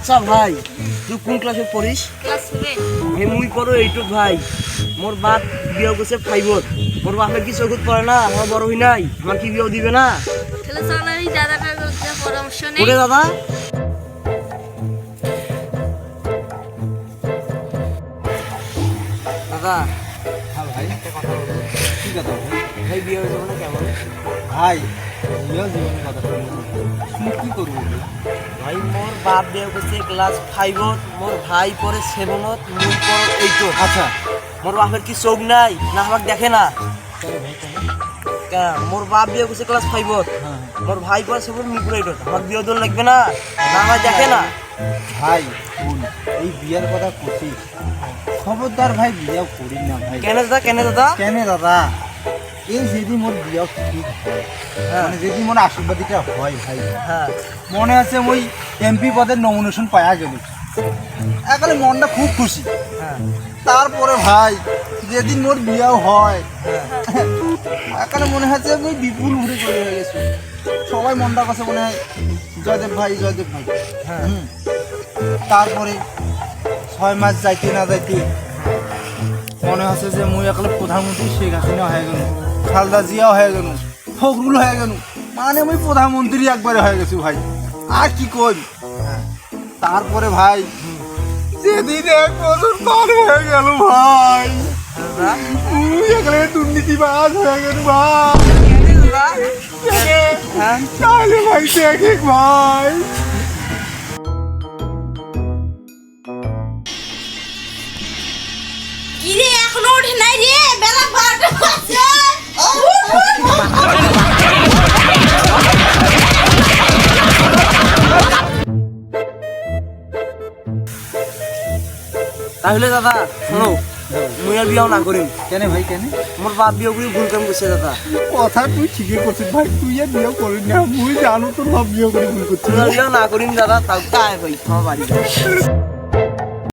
আচ্ছা ভাই তুই কোন ক্লাসে পড়িস? ক্লাস 7 হে মুই পড়ো 8 ভাই। মোর বাপ বিয়ে করছে 5 মোর বাপের কি চকুত পড়ে না, আমার বড় হই নাই, আমার কি বিয়ে দিবে না? তাহলে চল এই দাদাটার কাছে পরামর্শ নেই। ওরে দাদা দাদা হ্যাঁ ভাই, একটা কথা বলবো। কি কথা ভাই? ভাই বিয়ে হয়েছে মানে কেমন? ভাই বিয়েও জীবনের কথা শুনি, তুমি কি করবো? ভাই মোর বাপ বিয়ে করছে ক্লাস 5 মোর ভাই পড়ে 7 মুই পড়ো 8। আচ্ছা মোর বাপের কি চোখ নাই না আমাকে দেখে না? মোর বাপ বিয়ে করছে ক্লাস 5 হ্যাঁ মোর ভাই পড়ে 7 মুই পড়ে 8, আমার বিয়ে দল লাগবে না না আমার দেখে না? ভাই শুন, এই বিয়ের কথা করছি, খবরদার ভাই বিয়েও করি না ভাই। কেন দাদা কেন দাদা? কেন দাদা, এই যদি মোর বিয়েও ঠিক হয়, মানে যদি মোর আশীর্বাদীটা হয় ভাই, হ্যাঁ মনে আছে ওই এমপি পদের নমিনেশন পাওয়া গেল, একালে মনটা খুব খুশি। হ্যাঁ তারপরে ভাই যেদিন মোর বিয়েও হয়, হ্যাঁ এখানে মনে হচ্ছে ওই বিপুল ঘুরে চলে হয়ে গেছে, সবাই মনটা কাছে মনে হয় জয়দেব ভাই জয়দেব ভাই। হ্যাঁ হুম। তারপরে 6 মাস যাইতে না যাইতে মনে হচ্ছে যে মুই এখন প্রধানমন্ত্রী শেখ হাসিনা হয়ে গেল, খালদা জিয়া হয়ে গেল, ফখরুল হয়ে গেল, মানে মুই প্রধানমন্ত্রী একবারে হয়ে গেছি ভাই, আর কি করি। তারপরে ভাই যেদিন 1 বছর পার হয়ে গেল ভাই, দাদা মুই এখানে দুর্নীতিবাজ হয়ে গেল ভাই। হ্যাঁ তাহলে ভাই দেখে ভাই, কিরে এখনো ওঠে নাই রে, বেলা 12টা বাজে। তাহলে দাদা শোনো, মুই আর বিয়াও না করিম। কেন ভাই কেন? মোর বাপ বিয়ে করে ভুল কাম করছে দাদা। কথা তুই ঠিকই করছিস ভাই, তুই আর বিয়ে করিস না, মুই জানো তোর সব বিয়ে করে ভুল করছিস। তুই আর বিয়াও না করিম দাদা, তাও কায় ভাই আমার বাড়ি।